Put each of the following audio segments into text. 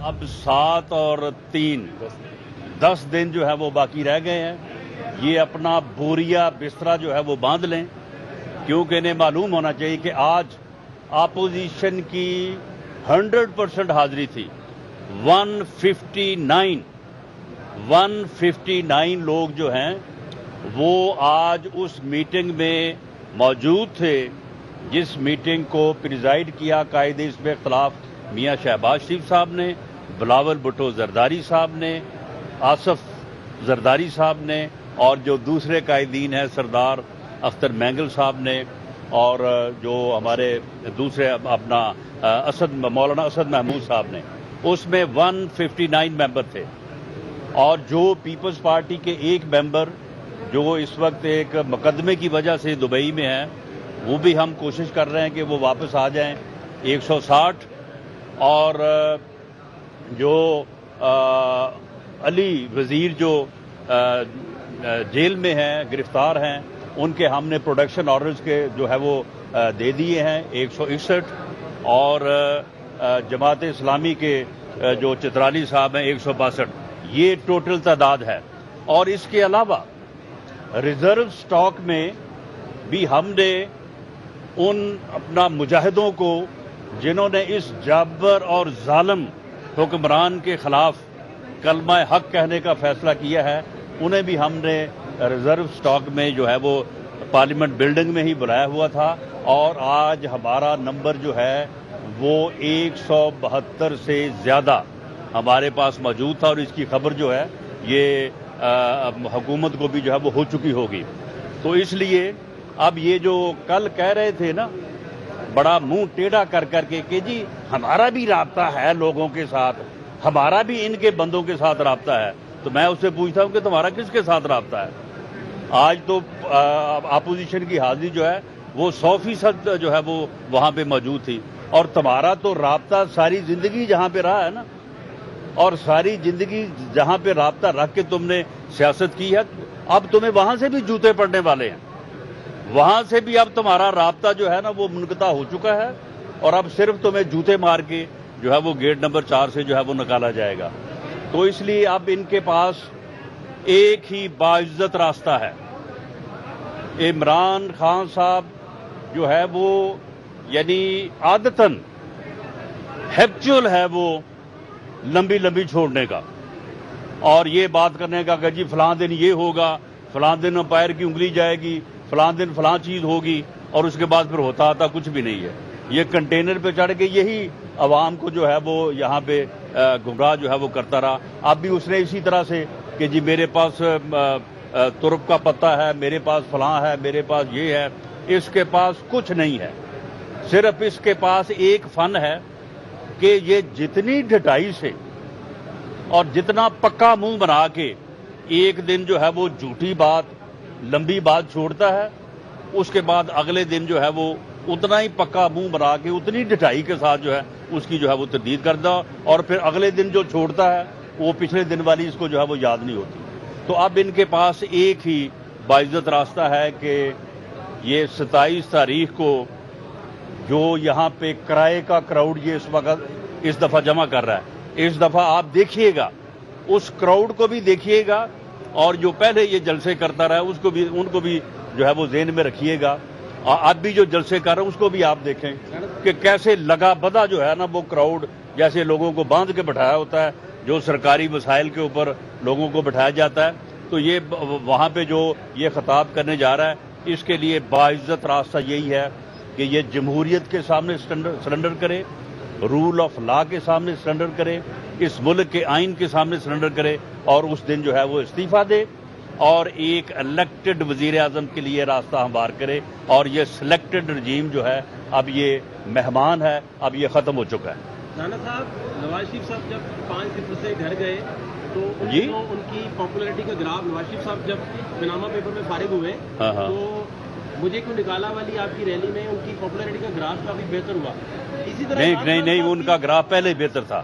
اب 7 اور 3 10 دن جو ہے وہ باقی رہ گئے ہیں. یہ اپنا بوریا بسترا جو ہے وہ باندھ لیں، کیونکہ انہیں معلوم ہونا چاہیے کہ آج اپوزیشن کی 100% حاضری تھی. 159 لوگ جو ہیں وہ آج اس میٹنگ میں موجود تھے، جس میٹنگ کو پریزائیڈ کیا قائد حزب اختلاف میاں شہباز شریف صاحب نے، بلاول بھٹو زرداری صاحب نے، آصف زرداری صاحب نے، اور جو دوسرے قائدین ہیں سردار اختر مینگل صاحب نے، اور جو ہمارے دوسرے اپنا مولانا اسد محمود صاحب نے. اس میں 159 ممبر تھے. اور جو پیپلز پارٹی کے ایک ممبر جو اس وقت ایک مقدمے کی وجہ سے دبئی میں ہیں، وہ بھی ہم کوشش کر رہے ہیں کہ وہ واپس آ جائیں. 160 اور جو علی وزیر جو جیل میں ہیں، گرفتار ہیں، ان کے ہم نے پروڈکشن آرڈرز کے جو ہے وہ دے دیے ہیں 161. اور جماعت اسلامی کے جو چترالی صاحب ہیں 162. یہ ٹوٹل تعداد ہے. اور اس کے علاوہ ریزرو سٹاک میں بھی ہم نے ان اپنا مجاہدوں کو جنہوں نے اس جابر اور ظالم حکمران کے خلاف کلمہ حق کہنے کا فیصلہ کیا ہے، انہیں بھی ہم نے ریزرو سٹاک میں جو ہے وہ پارلیمنٹ بلڈنگ میں ہی بلایا ہوا تھا. اور آج ہمارا نمبر جو ہے وہ 172 سے زیادہ ہمارے پاس موجود تھا، اور اس کی خبر جو ہے یہ حکومت کو بھی جو ہے وہ ہو چکی ہوگی. تو اس لیے اب یہ جو کل کہہ رہے تھے نا بڑا منہ ٹیڑھا کر کر کے کہ جی ہمارا بھی رابطہ ہے لوگوں کے ساتھ، ہمارا بھی ان کے بندوں کے ساتھ رابطہ ہے، تو میں اس سے پوچھتا ہوں کہ تمہارا کس کے ساتھ رابطہ ہے؟ آج تو اپوزیشن کی حاضری جو ہے وہ 100% جو ہے وہ وہاں پہ موجود تھی. اور تمہارا تو رابطہ ساری زندگی جہاں پہ رہا ہے نا، اور ساری زندگی جہاں پہ رابطہ رکھ کے تم نے سیاست کی ہے، اب تمہیں وہاں سے بھی جوتے پڑنے والے ہیں. وہاں سے بھی اب تمہارا رابطہ جو ہے نا وہ منقطع ہو چکا ہے، اور اب صرف تمہیں جوتے مار کے جو ہے وہ گیٹ نمبر 4 سے جو ہے وہ نکالا جائے گا. تو اس لیے اب ان کے پاس ایک ہی باعزت راستہ ہے. عمران خان صاحب جو ہے وہ یعنی عادتاً ہیبچول ہے وہ لمبی لمبی چھوڑنے کا، اور یہ بات کرنے کا کہ جی فلاں دن یہ ہوگا، فلاں دن امپائر کی انگلی جائے گی، فلاں دن فلاں چیز ہوگی، اور اس کے بعد پھر ہوتا کچھ بھی نہیں ہے. یہ کنٹینر پہ چڑھ کے یہی عوام کو جو ہے وہ یہاں پہ گمراہ جو ہے وہ کرتا رہا. اب بھی اس نے اسی طرح سے کہ جی میرے پاس ترک کا پتہ ہے، میرے پاس فلاں ہے، میرے پاس یہ ہے. اس کے پاس کچھ نہیں ہے. صرف اس کے پاس ایک فن ہے کہ یہ جتنی ڈھٹائی سے اور جتنا پکا منہ بنا کے ایک دن جو ہے وہ جھوٹی بات لمبی بات چھوڑتا ہے، اس کے بعد اگلے دن جو ہے وہ اتنا ہی پکا منہ بنا کے اتنی ڈھٹائی کے ساتھ جو ہے اس کی جو ہے وہ تردید کرتا، اور پھر اگلے دن جو چھوڑتا ہے وہ پچھلے دن والی اس کو جو ہے وہ یاد نہیں ہوتی. تو اب ان کے پاس ایک ہی باعزت راستہ ہے کہ یہ 27 تاریخ کو جو یہاں پہ کرائے کا کراؤڈ یہ اس وقت اس دفعہ جمع کر رہا ہے، اس دفعہ آپ دیکھیے گا اس کراؤڈ کو بھی دیکھیے گا، اور جو پہلے یہ جلسے کرتا رہا اس کو بھی ان کو بھی جو ہے وہ ذہن میں رکھیے گا. اب بھی جو جلسے کر رہے ہیں اس کو بھی آپ دیکھیں کہ کیسے لگا بدا جو ہے نا وہ کراؤڈ جیسے لوگوں کو باندھ کے بٹھایا ہوتا ہے، جو سرکاری وسائل کے اوپر لوگوں کو بٹھایا جاتا ہے. تو یہ وہاں پہ جو یہ خطاب کرنے جا رہا ہے، اس کے لیے باعزت راستہ یہی ہے کہ یہ جمہوریت کے سامنے سرنڈر کرے، رول آف لا کے سامنے سرنڈر کرے، اس ملک کے آئین کے سامنے سرنڈر کرے، اور اس دن جو ہے وہ استعفیٰ دے اور ایک الیکٹڈ وزیر اعظم کے لیے راستہ ہموار کرے. اور یہ سلیکٹڈ رجیم جو ہے اب یہ مہمان ہے، اب یہ ختم ہو چکا ہے. رانا صاحب، نواز شریف صاحب جب 5 دن سے گھر گئے تو ان کی پاپولرٹی کا گراف، نواز شریف صاحب جب پناما پیپر میں فارغ ہوئے تو مجھے کیوں نکالا والی آپ کی ریلی میں ان کی پاپولرٹی کا گراف کافی بہتر ہوا. اسی طرح نہیں ان کا گراف پہلے بہتر تھا.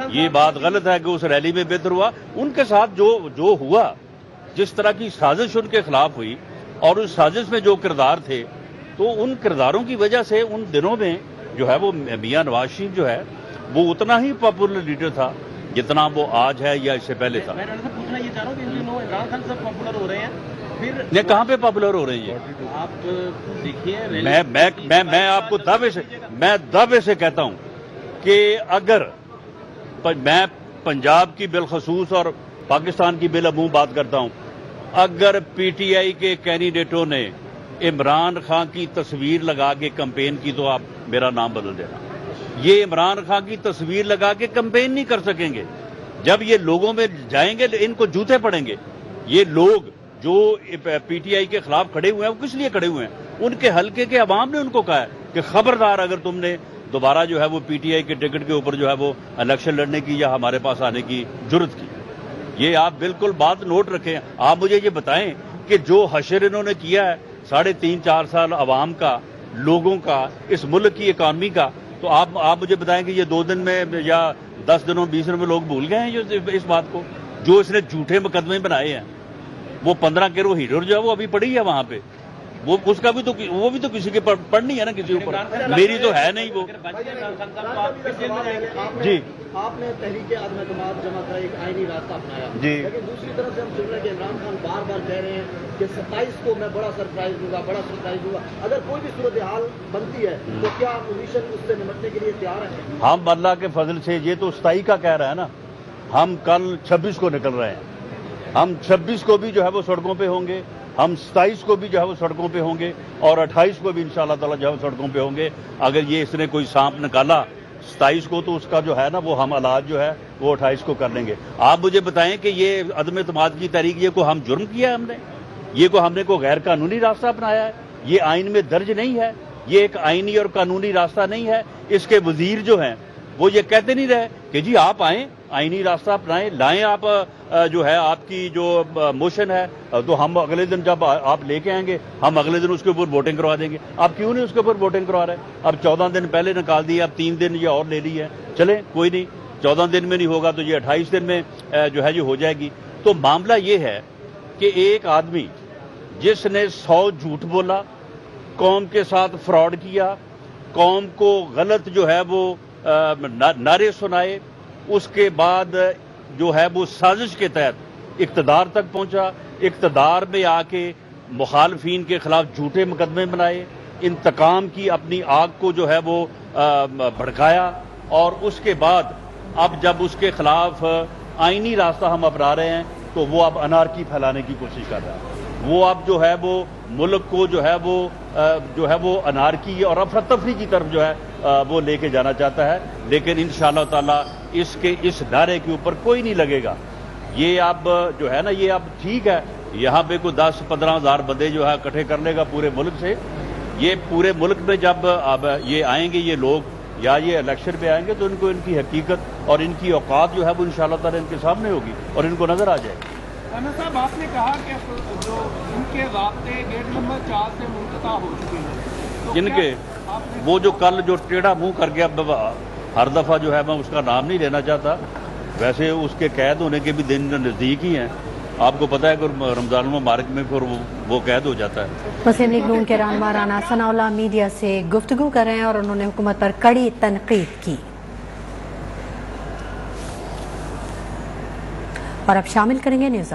یہ بات غلط ہے کہ اس ریلی میں بہتر ہوا. ان کے ساتھ جو ہوا، جس طرح کی سازش ان کے خلاف ہوئی، اور اس سازش میں جو کردار تھے، تو ان کرداروں کی وجہ سے ان دنوں میں جو ہے وہ میاں نواز شریف جو ہے وہ اتنا ہی پاپولر لیڈر تھا جتنا وہ آج ہے یا اس سے پہلے تھا. میں پوچھنا یہ چاہ رہا ہوں کہ ان دنوں عمران خان صاحب پاپولر ہو رہے ہیں, پھر یہ کہاں پہ پاپولر ہو رہی ہے؟ آپ دیکھیے میں آپ کو دعوے سے کہتا ہوں کہ اگر میں پنجاب کی بالخصوص اور پاکستان کی بالعموم بات کرتا ہوں, اگر پی ٹی آئی کے کینڈیڈیٹوں نے عمران خان کی تصویر لگا کے کمپین کی تو آپ میرا نام بدل دینا. یہ عمران خان کی تصویر لگا کے کمپین نہیں کر سکیں گے. جب یہ لوگوں میں جائیں گے ان کو جوتے پڑیں گے. یہ لوگ جو پی ٹی آئی کے خلاف کھڑے ہوئے ہیں وہ کس لیے کھڑے ہوئے ہیں؟ ان کے حلقے کے عوام نے ان کو کہا ہے کہ خبردار اگر تم نے دوبارہ جو ہے وہ پی ٹی آئی کے ٹکٹ کے اوپر جو ہے وہ الیکشن لڑنے کی یا ہمارے پاس آنے کی جرت کی. یہ آپ بالکل بات نوٹ رکھیں. آپ مجھے یہ بتائیں کہ جو حشر انہوں نے کیا ہے 3.5-4 سال عوام کا, لوگوں کا, اس ملک کی اکانومی کا, تو آپ مجھے بتائیں کہ یہ 2 دن میں یا 10 دنوں 20 دنوں میں لوگ بھول گئے ہیں اس بات کو. جو اس نے جھوٹے مقدمے بنائے ہیں, وہ 15 کرو ہیرو جو ہے وہ ابھی پڑی ہے وہاں پہ, وہ بھی تو کسی کے پڑھنی ہے نا کسی اوپر, میری تو ہے نہیں وہ. جی آپ نے تحریک عدم اعتماد جمع کرا, ایک آئینی راستہ اپنایا, جی, لیکن دوسری طرف سے ہم سن رہے ہیں کہ عمران خان بار بار کہہ رہے ہیں کہ 27 کو میں بڑا سرپرائز دوں گا. اگر کوئی بھی صورتحال بنتی ہے تو کیا اپوزیشن اس سے نمٹنے کے لیے تیار ہے؟ ہم اللہ کے فضل سے, یہ تو 27 کا کہہ رہا ہے نا, ہم کل 26 کو نکل رہے ہیں. ہم 26 کو بھی جو ہے وہ سڑکوں پہ ہوں گے, ہم 27 کو بھی جو ہے وہ سڑکوں پہ ہوں گے, اور 28 کو بھی انشاءاللہ تعالی جو ہے وہ سڑکوں پہ ہوں گے. اگر یہ اس نے کوئی سانپ نکالا 27 کو تو اس کا جو ہے نا وہ ہم علاج جو ہے وہ 28 کو کر لیں گے. آپ مجھے بتائیں کہ یہ عدم اعتماد کی تحریک, یہ کو ہم جرم کیا ہے ہم نے؟ یہ کو ہم نے کوئی غیر قانونی راستہ اپنایا ہے؟ یہ آئین میں درج نہیں ہے, یہ ایک آئینی اور قانونی راستہ نہیں ہے. اس کے وزیر جو ہیں وہ یہ کہتے نہیں رہے کہ جی آپ آئیں, آئینی راستہ اپنائیں, لائیں آپ جو ہے آپ کی جو موشن ہے, تو ہم اگلے دن جب آپ لے کے آئیں گے ہم اگلے دن اس کے اوپر ووٹنگ کروا دیں گے. آپ کیوں نہیں اس کے اوپر ووٹنگ کروا رہے؟ اب 14 دن پہلے نکال دی, اب 3 دن یہ اور لے لی ہے. چلیں کوئی نہیں, 14 دن میں نہیں ہوگا تو یہ 28 دن میں جو ہے یہ ہو جائے گی. تو معاملہ یہ ہے کہ ایک آدمی جس نے 100 جھوٹ بولا, قوم کے ساتھ فراڈ کیا, قوم کو غلط جو ہے وہ نعرے سنائے, اس کے بعد جو ہے وہ سازش کے تحت اقتدار تک پہنچا, اقتدار میں آ کے مخالفین کے خلاف جھوٹے مقدمے بنائے, انتقام کی اپنی آگ کو جو ہے وہ بھڑکایا, اور اس کے بعد اب جب اس کے خلاف آئینی راستہ ہم اپنا رہے ہیں تو وہ اب انارکی پھیلانے کی کوشش کر رہا ہے. وہ اب جو ہے وہ ملک کو جو ہے وہ انارکی اور افراتفری کی طرف جو ہے وہ لے کے جانا چاہتا ہے. لیکن انشاءاللہ تعالی اس نعرے کے اوپر کوئی نہیں لگے گا. یہ اب جو ہے نا, یہ اب ٹھیک ہے یہاں پہ کوئی 10-15 ہزار بندے جو ہے اکٹھے کر لے گا پورے ملک سے. یہ پورے ملک میں جب اب یہ آئیں گے یہ لوگ یا یہ الیکشن پہ آئیں گے تو ان کو ان کی حقیقت اور ان کی اوقات جو ہے وہ انشاءاللہ تعالی ان کے سامنے ہوگی اور ان کو نظر آ جائے گی. رانا صاحب, آپ نے کہا کہ جو ان کے رابطے گیٹ نمبر 4 سے منقطع ہو چکے ہیں, جن کے وہ جو کل جو ٹیڑھا منہ کر گیا, ہر دفعہ جو ہے میں اس کا نام نہیں لینا چاہتا, ویسے اس کے قید ہونے کے بھی دن نزدیک ہی ہیں. آپ کو پتہ ہے کہ رمضان المبارک میں پھر وہ قید ہو جاتا ہے. مسلم لیگ نون کے رہنما رانا ثناء اللہ میڈیا سے گفتگو کر رہے ہیں اور انہوں نے حکومت پر کڑی تنقید کی. اور اب شامل کریں گے نیوز